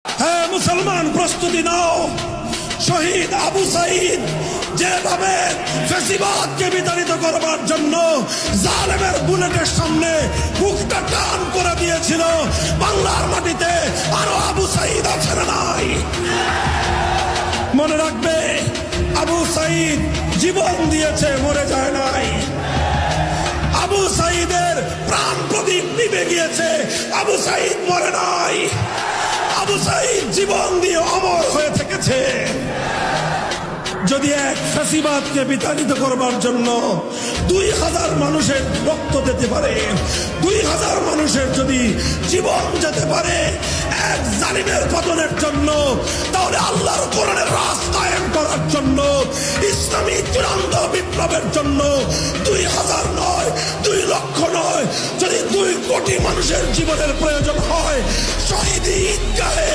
হ্যাঁ মুসলমান, প্রস্তুতি নাও। শহীদ আবু সাইদ যেভাবে ফ্যাসিবাদকে বিতাড়িত করবার জন্য জালেমের বুলেটের সামনে বুকটা টান করে দিয়েছিল, বাংলার মাটিতে আরো আবু সাইদ আছে না নাই? মনে রাখবে, আবু সাইদ জীবন দিয়েছে, মরে যায় নাই। আবু সাইদের প্রাণ প্রদীপ নিভে গিয়েছে, আবু সাইদ মরে নাই। আবু সাইদ জীবন দিয়ে অমর হয়ে থেকেছে। যদি এক ফ্যাসিবাদকে বিতাড়িত করবার জন্য 2000 মানুষের রক্ত দিতে পারে, 2000 মানুষের যদি জীবন যেতে পারে এক জালিমের পতনের জন্য, তাহলে আল্লাহর কোরআনের রাজ কায়েম করার জন্য, ইসলামী চূড়ান্ত বিপ্লবের জন্য 2000 নয়, 2 লক্ষ নয়, যদি 2 কোটি মানুষের জীবনের প্রয়োজন হয়, শহীদ ঈদগাহে